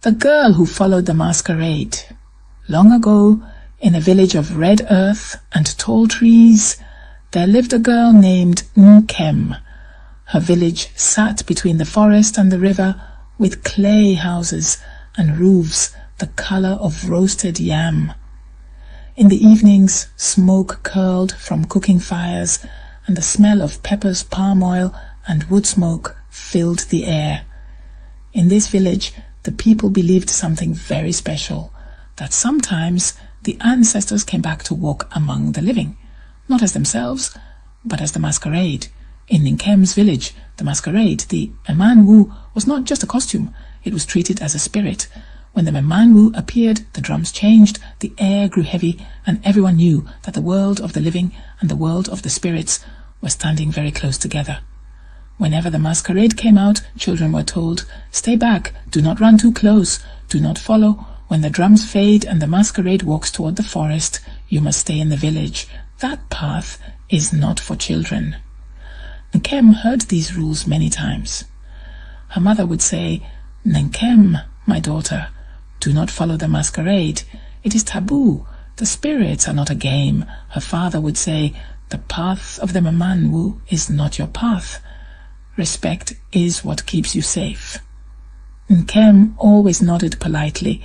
The girl who followed the masquerade. Long ago, in a village of red earth and tall trees, there lived a girl named Nkem. Her village sat between the forest and the river, with clay houses and roofs the color of roasted yam. In the evenings, smoke curled from cooking fires, and the smell of peppers, palm oil, and wood smoke filled the air. In this village, the people believed something very special, that sometimes the ancestors came back to walk among the living, not as themselves, but as the masquerade. In Nkem's village, the masquerade, the Emanwu, was not just a costume, it was treated as a spirit. When the Emanwu appeared, the drums changed, the air grew heavy, and everyone knew that the world of the living and the world of the spirits were standing very close together. Whenever the masquerade came out, children were told, "Stay back, do not run too close, do not follow. When the drums fade and the masquerade walks toward the forest, you must stay in the village. That path is not for children." Nkem heard these rules many times. Her mother would say, "Nkem, my daughter, do not follow the masquerade. It is taboo. The spirits are not a game." Her father would say, "The path of the Emanwu is not your path. Respect is what keeps you safe." Nkem always nodded politely,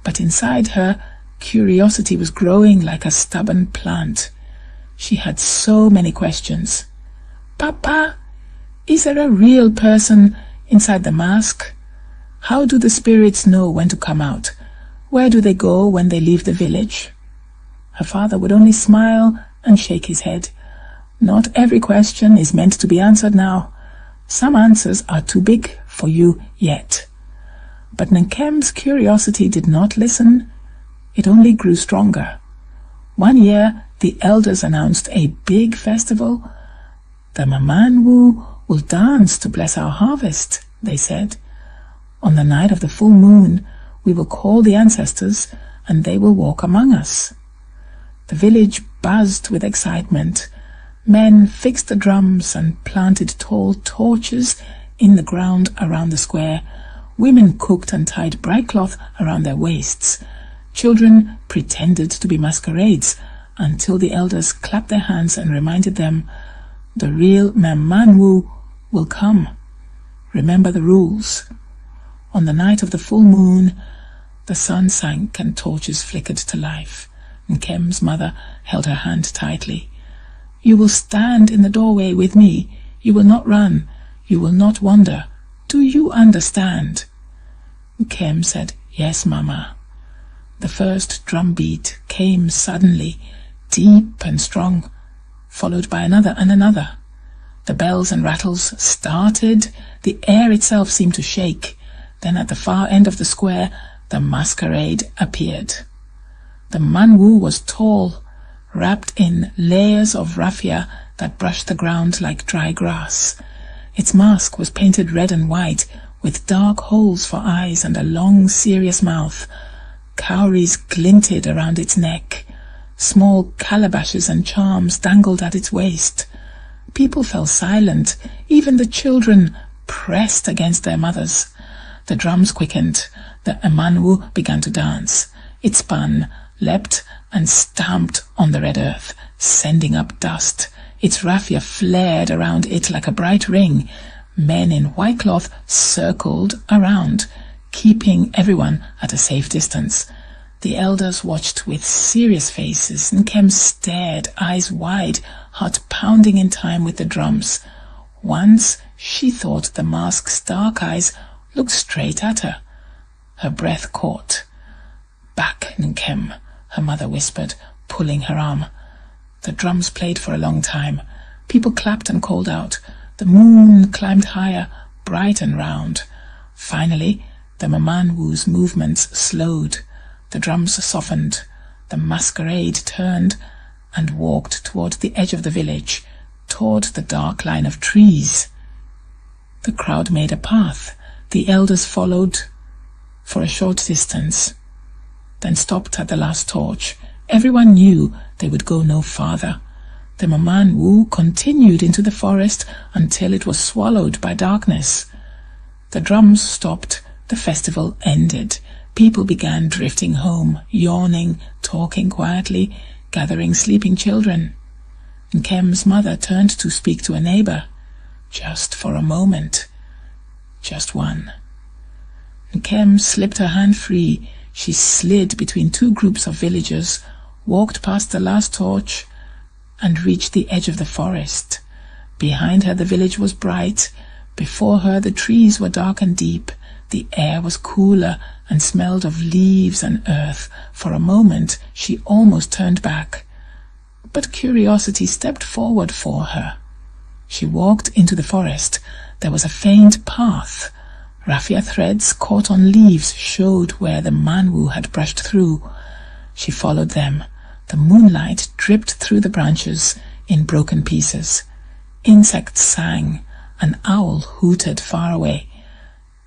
but inside her, curiosity was growing like a stubborn plant. She had so many questions. "Papa, is there a real person inside the mask? How do the spirits know when to come out? Where do they go when they leave the village?" Her father would only smile and shake his head. "Not every question is meant to be answered now. Some answers are too big for you yet." But Nkem's curiosity did not listen. It only grew stronger. One year, the elders announced a big festival. "The Emanwu will dance to bless our harvest," they said. "On the night of the full moon, we will call the ancestors and they will walk among us." The village buzzed with excitement. Men fixed the drums and planted tall torches in the ground around the square. Women cooked and tied bright cloth around their waists. Children pretended to be masquerades until the elders clapped their hands and reminded them, "The real Emanwu will come. Remember the rules." On the night of the full moon, the sun sank and torches flickered to life. Nkem's mother held her hand tightly. "You will stand in the doorway with me. You will not run. You will not wander. Do you understand?" Nkem said, "Yes, Mama." The first drum beat came suddenly, deep and strong, followed by another and another. The bells and rattles started. The air itself seemed to shake. Then at the far end of the square, the masquerade appeared. The Emanwu was tall, wrapped in layers of raffia that brushed the ground like dry grass. Its mask was painted red and white, with dark holes for eyes and a long, serious mouth. Cowries glinted around its neck. Small calabashes and charms dangled at its waist. People fell silent. Even the children pressed against their mothers. The drums quickened. The Emanwu began to dance. It spun, leapt, and stamped on the red earth, sending up dust. Its raffia flared around it like a bright ring. Men in white cloth circled around, keeping everyone at a safe distance. The elders watched with serious faces. Nkem stared, eyes wide, heart pounding in time with the drums. Once she thought the mask's dark eyes looked straight at her. Her breath caught. "Back, Nkem," her mother whispered, pulling her arm. The drums played for a long time. People clapped and called out. The moon climbed higher, bright and round. Finally, the Emanwu's movements slowed. The drums softened. The masquerade turned and walked toward the edge of the village, toward the dark line of trees. The crowd made a path. The elders followed for a short distance, then stopped at the last torch. Everyone knew they would go no farther. The Emanwu continued into the forest until it was swallowed by darkness. The drums stopped The festival ended. People began drifting home, yawning, talking quietly, gathering sleeping children. Nkem's mother turned to speak to a neighbor. Just for a moment. Just one. Nkem slipped her hand free. She slid between two groups of villagers, walked past the last torch, and reached the edge of the forest. Behind her the village was bright. Before her the trees were dark and deep. The air was cooler and smelled of leaves and earth. For a moment she almost turned back. But curiosity stepped forward for her. She walked into the forest. There was a faint path. Raffia threads caught on leaves showed where the manwu had brushed through. She followed them. The moonlight dripped through the branches in broken pieces. Insects sang. An owl hooted far away.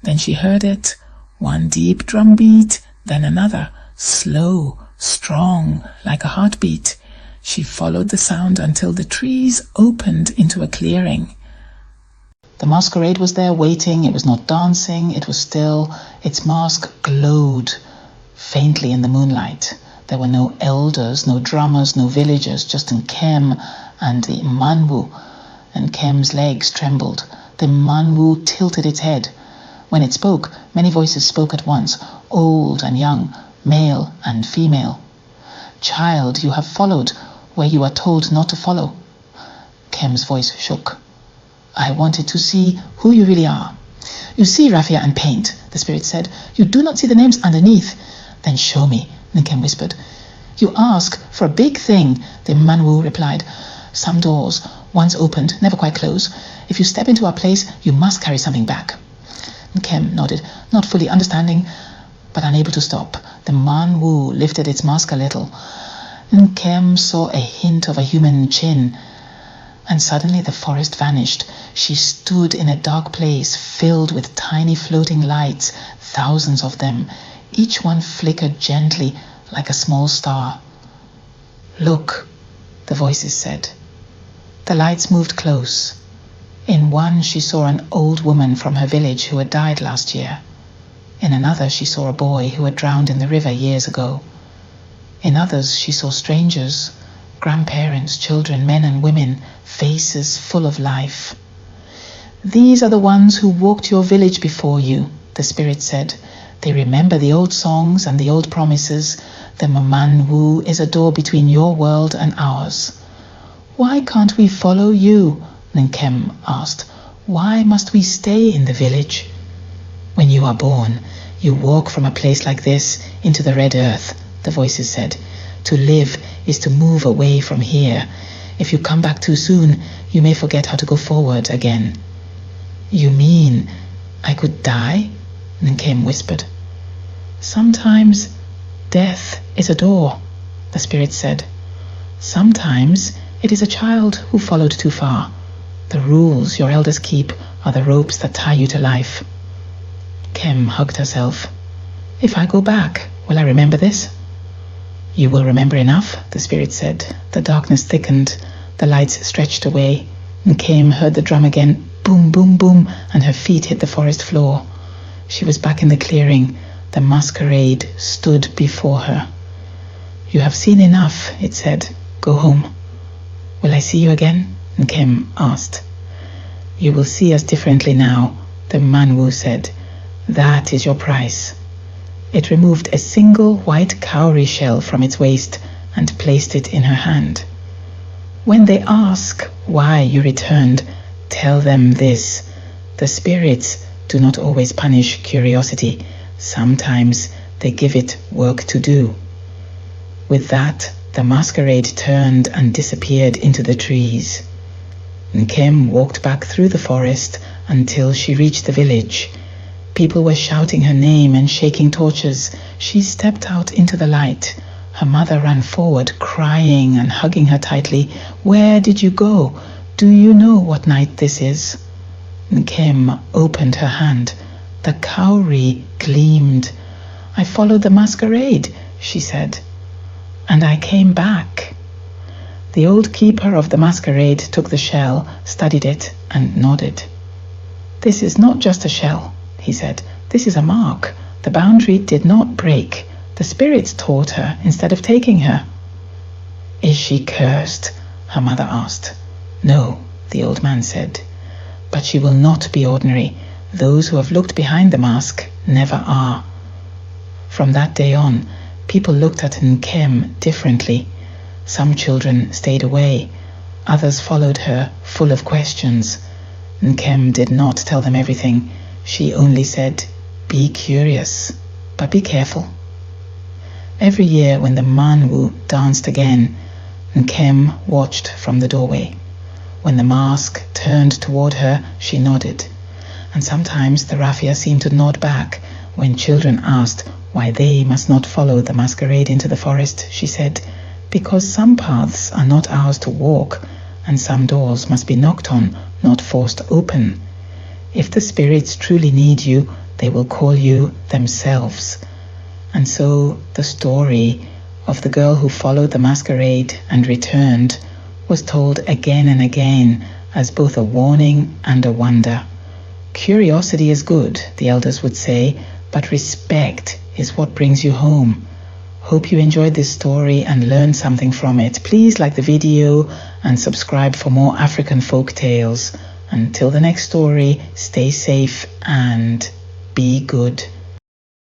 Then she heard it, one deep drum beat, then another, slow, strong, like a heartbeat. She followed the sound until the trees opened into a clearing. The masquerade was there waiting. It was not dancing, it was still. Its mask glowed faintly in the moonlight. There were no elders, no drummers, no villagers, just Nkem and the manwu. Nkem's legs trembled. The manwu tilted its head. When it spoke, many voices spoke at once, old and young, male and female. Child, you have followed where you are told not to follow. Nkem's voice shook. I wanted to see who you really are. You see raffia and paint, the spirit said. You do not see the names underneath. Then show me, Nkem whispered. You ask for a big thing, the manwu replied. Some doors, once opened, never quite close. If you step into our place, you must carry something back. Nkem nodded, not fully understanding, but unable to stop. The manwu lifted its mask a little. Nkem saw a hint of a human chin. And suddenly the forest vanished. She stood in a dark place filled with tiny floating lights, thousands of them. Each one flickered gently like a small star. Look, the voices said. The lights moved close. In one she saw an old woman from her village who had died last year. In another she saw a boy who had drowned in the river years ago. In others she saw strangers, grandparents, children, men and women, faces full of life. These are the ones who walked your village before you, the spirit said. They remember the old songs and the old promises. The manwu is a door between your world and ours. Why can't we follow you? Nkem asked. Why must we stay in the village? When you are born, you walk from a place like this into the red earth, the voices said. To live is to move away from here. If you come back too soon, you may forget how to go forward again. You mean I could die? Nkem whispered. Sometimes death is a door, the spirit said. Sometimes it is a child who followed too far. The rules your elders keep are the ropes that tie you to life. Nkem hugged herself. If I go back, will I remember this? You will remember enough, the spirit said. The darkness thickened. The lights stretched away. Nkem heard the drum again, boom, boom, boom, and her feet hit the forest floor. She was back in the clearing. The masquerade stood before her. You have seen enough, it said. Go home. Will I see you again? Nkem asked. You will see us differently now, the manwu said. That is your price. It removed a single white cowrie shell from its waist and placed it in her hand. When they ask why you returned, tell them this. The spirits do not always punish curiosity. Sometimes they give it work to do. With that, the masquerade turned and disappeared into the trees. Nkem walked back through the forest until she reached the village. People were shouting her name and shaking torches. She stepped out into the light. Her mother ran forward, crying and hugging her tightly. Where did you go? Do you know what night this is? Nkem opened her hand. The cowrie gleamed. I followed the masquerade, she said. And I came back. The old keeper of the masquerade took the shell, studied it, and nodded. This is not just a shell, he said. This is a mark. The boundary did not break. The spirits taught her instead of taking her." "Is she cursed?" her mother asked. "No," the old man said. "But she will not be ordinary. Those who have looked behind the mask never are." From that day on, people looked at Nkem differently. Some children stayed away. Others followed her, full of questions. Nkem did not tell them everything. She only said, "Be curious, but be careful." Every year when the Manwu danced again, Nkem watched from the doorway. When the mask turned toward her, she nodded. And sometimes the raffia seemed to nod back. When children asked why they must not follow the masquerade into the forest, she said, "Because some paths are not ours to walk, and some doors must be knocked on, not forced open. If the spirits truly need you, they will call you themselves." And so the story of the girl who followed the masquerade and returned was told again and again as both a warning and a wonder. Curiosity is good, the elders would say, but respect is what brings you home. Hope you enjoyed this story and learned something from it. Please like the video and subscribe for more African folk tales. Until the next story, stay safe and be good.